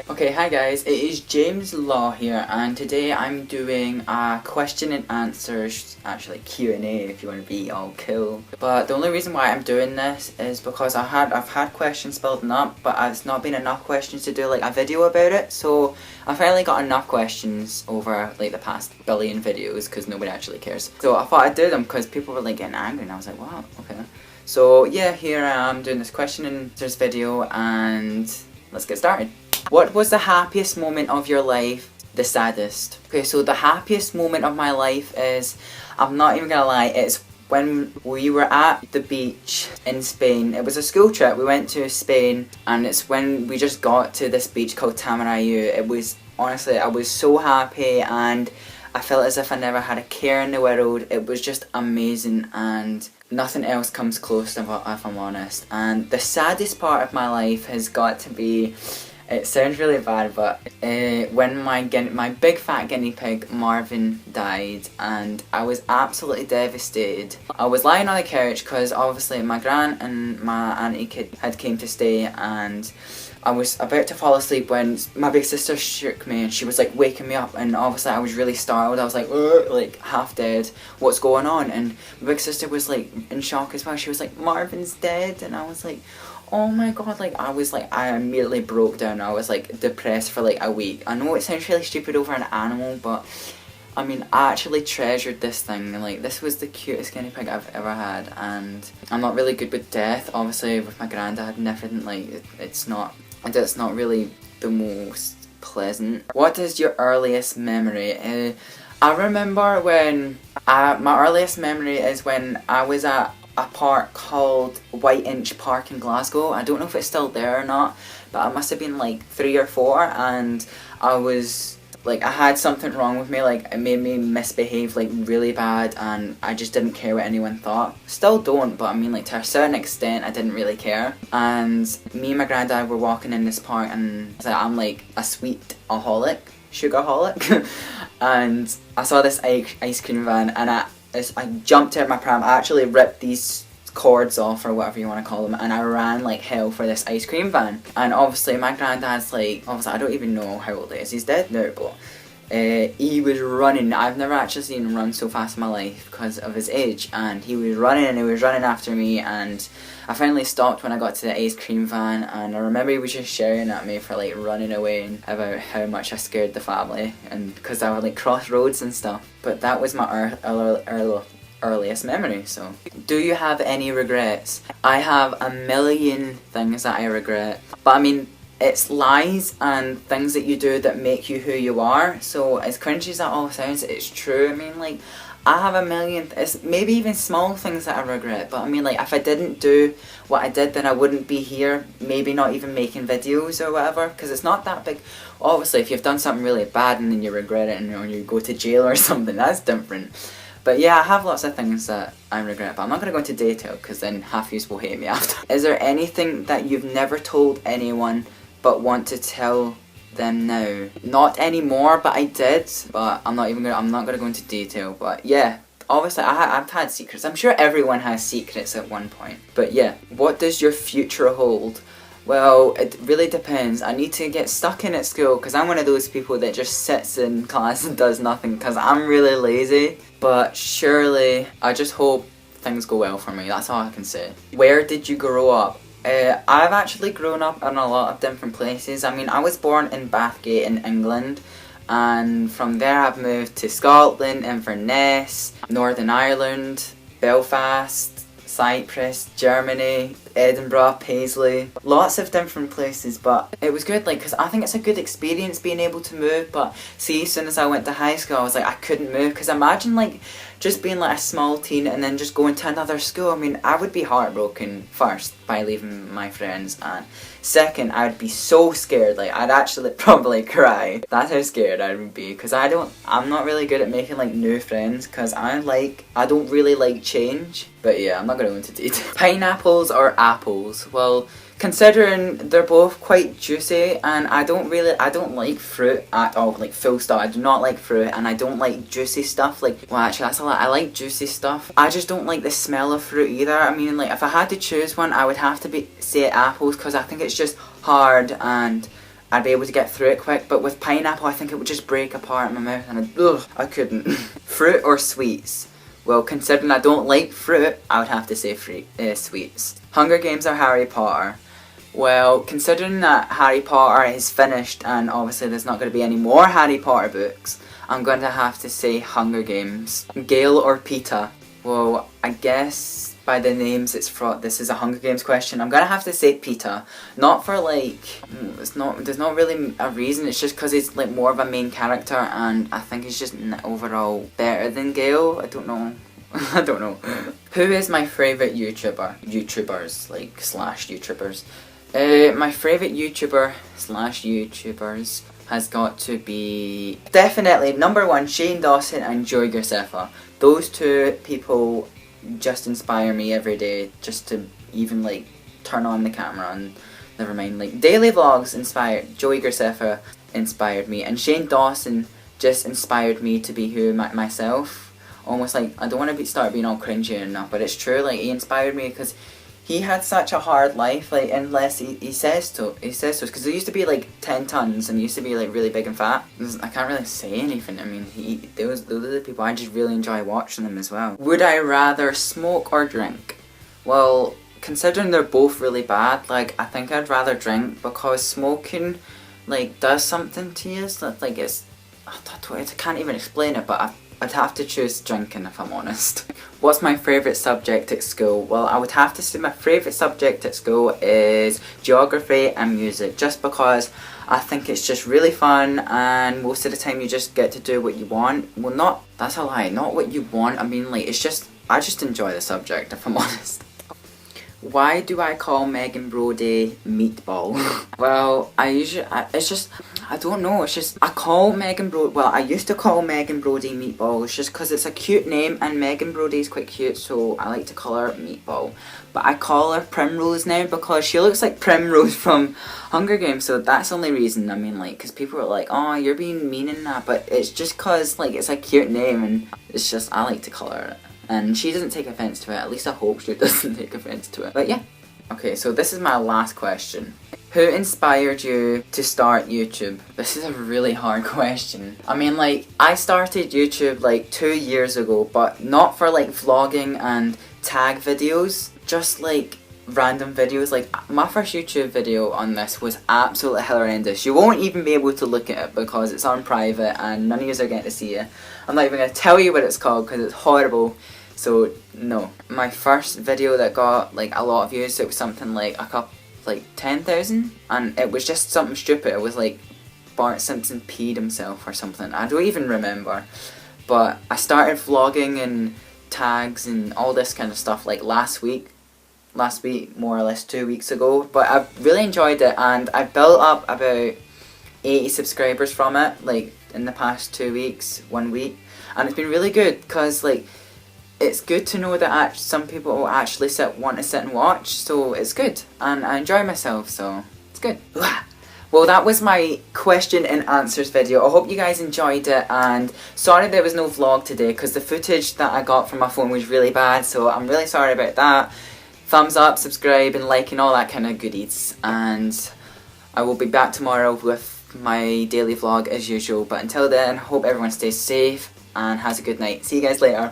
Okay, hi guys, it is James Law here, and today I'm doing a question and answers, actually Q&A if you want to be all cool. But the only reason why I'm doing this is because I've had questions building up, but it's not been enough questions to do like a video about it. So I finally got enough questions over like the past billion videos because nobody actually cares. So I thought I'd do them because people were like getting angry, and I was like, wow, okay. So yeah, here I am doing this question and answers video, and let's get started. What was the happiest moment of your life? The saddest? Okay, so the happiest moment of my life is, I'm not even gonna lie, it's when we were at the beach in Spain. It was a school trip. We went to Spain, and it's when we just got to this beach called Tamarayu. It was, honestly, I was so happy, and I felt as if I never had a care in the world. It was just amazing, and nothing else comes close to it, if I'm honest. And the saddest part of my life has got to be, it sounds really bad, but when my big fat guinea pig Marvin died, and I was absolutely devastated. I was lying on the couch because obviously my gran and my auntie kid had came to stay, and I was about to fall asleep when my big sister shook me, and she was like waking me up, and obviously I was really startled. I was like half dead. What's going on? And my big sister was like in shock as well. She was like, Marvin's dead, and I was like, oh my god, I immediately broke down. I was like depressed for like a week. I know it sounds really stupid over an animal, but I mean, I actually treasured this thing. Like, this was the cutest guinea pig I've ever had, and I'm not really good with death, obviously, with my granddad and everything. Like, it's not really the most pleasant. What is your earliest memory? I remember when, my earliest memory is when I was at a park called White Inch Park in Glasgow. I don't know if it's still there or not, but I must have been like 3 or 4, and I was like, I had something wrong with me. Like, it made me misbehave like really bad, and I just didn't care what anyone thought. Still don't, but I mean, like, to a certain extent I didn't really care. And me and my granddad were walking in this park, and I'm like a sweet-aholic, sugarholic, and I saw this ice cream van, and I jumped out my pram. I actually ripped these cords off, or whatever you want to call them, and I ran like hell for this ice cream van. And obviously my granddad's like, obviously I don't even know how old he is, he's dead now, but he was running. I've never actually seen him run so fast in my life because of his age, and he was running, and he was running after me, and I finally stopped when I got to the ice cream van, and I remember he was just shouting at me for like running away and about how much I scared the family, and because I would like cross roads and stuff. But that was my earliest memory. So, do you have any regrets? I have a million things that I regret, but I mean, it's lies and things that you do that make you who you are. So as cringy as that all sounds, it's true. I mean, like, I have a million, it's maybe even small things that I regret, but I mean, like, if I didn't do what I did, then I wouldn't be here, maybe not even making videos or whatever, because it's not that big. Obviously, if you've done something really bad and then you regret it, and you go to jail or something, that's different. But yeah, I have lots of things that I regret, but I'm not going to go into detail because then half of you will hate me after. Is there anything that you've never told anyone but want to tell them now? Not anymore, but I did. But I'm not gonna go into detail. But yeah, obviously I've had secrets. I'm sure everyone has secrets at one point. But yeah, what does your future hold? Well, it really depends. I need to get stuck in at school because I'm one of those people that just sits in class and does nothing because I'm really lazy. But surely, I just hope things go well for me. That's all I can say. Where did you grow up? I've actually grown up in a lot of different places. I mean, I was born in Bathgate in England, and from there I've moved to Scotland, Inverness, Northern Ireland, Belfast, Cyprus, Germany, Edinburgh, Paisley, lots of different places. But it was good, like, because I think it's a good experience being able to move. But see, as soon as I went to high school, I was like, I couldn't move, because imagine like just being like a small teen and then just going to another school. I mean, I would be heartbroken first by leaving my friends, and second, I'd be so scared. Like, I'd actually probably cry. That's how scared I would be, because I'm not really good at making like new friends, because I don't really like change. But yeah, I'm not gonna go into detail. Pineapples or apples? Well, considering they're both quite juicy, and I don't like fruit at all, like, full stop. I do not like fruit, and I don't like juicy stuff. Like, well, actually that's a lot. I like juicy stuff. I just don't like the smell of fruit either. I mean, like, if I had to choose one, I would have to say apples, because I think it's just hard, and I'd be able to get through it quick, but with pineapple I think it would just break apart in my mouth and I couldn't. Fruit or sweets? Well, considering I don't like fruit, I would have to say sweets. Hunger Games or Harry Potter? Well, considering that Harry Potter is finished and obviously there's not going to be any more Harry Potter books, I'm going to have to say Hunger Games. Gale or Peeta? Well, I guess by the names this is a Hunger Games question. I'm going to have to say Peeta. Not for like, there's not really a reason, it's just because he's like more of a main character and I think he's just overall better than Gale. I don't know. I don't know. Who is my favourite YouTubers, like slash YouTubers? My favourite YouTuber slash YouTubers has got to be definitely number one, Shane Dawson and Joey Graceffa. Those two people just inspire me every day, just to even like turn on the camera and never mind, like daily vlogs Joey Graceffa inspired me, and Shane Dawson just inspired me to be myself. Almost like, I don't want to start being all cringy and enough, but it's true, like he inspired me because he had such a hard life, like unless he says so, because he used to be like 10 tons and he used to be like really big and fat. I can't really say anything. I mean, those are the people I just really enjoy watching them as well. Would I rather smoke or drink? Well, considering they're both really bad, like I think I'd rather drink, because smoking like does something to you. So, like I can't even explain it, but I'd have to choose drinking if I'm honest. What's my favourite subject at school? Well, I would have to say my favourite subject at school is geography and music, just because I think it's just really fun and most of the time you just get to do what you want. Well, that's a lie, not what you want. I mean, like, I just enjoy the subject if I'm honest. Why do I call Megan Brody Meatball? Well, I don't know, it's just, I used to call Megan Brody Meatball, it's just because it's a cute name and Megan Brody's quite cute, so I like to call her Meatball. But I call her Primrose now because she looks like Primrose from Hunger Games, so that's the only reason. I mean, like, because people are like, oh, you're being mean in that, but it's just because, like, it's a cute name and it's just, I like to call her it. And she doesn't take offence to it, at least I hope she doesn't take offence to it. But yeah. Okay, so this is my last question. Who inspired you to start YouTube? This is a really hard question. I mean, like, I started YouTube like 2 years ago, but not for like vlogging and tag videos, just like random videos. Like, my first YouTube video on this was absolutely horrendous. You won't even be able to look at it because it's on private and none of you are getting to see it. I'm not even going to tell you what it's called because it's horrible. So no. My first video that got like a lot of views, it was something like 10,000, and it was just something stupid. It was like Bart Simpson peed himself or something. I don't even remember. But I started vlogging and tags and all this kind of stuff like last week, more or less 2 weeks ago. But I really enjoyed it and I built up about 80 subscribers from it, like in the past 2 weeks, 1 week. And it's been really good because like, it's good to know that some people will actually want to sit and watch, so it's good. And I enjoy myself, so it's good. Well, that was my question and answers video. I hope you guys enjoyed it, and sorry there was no vlog today because the footage that I got from my phone was really bad, so I'm really sorry about that. Thumbs up, subscribe and like and all that kind of goodies. And I will be back tomorrow with my daily vlog as usual. But until then, hope everyone stays safe and has a good night. See you guys later.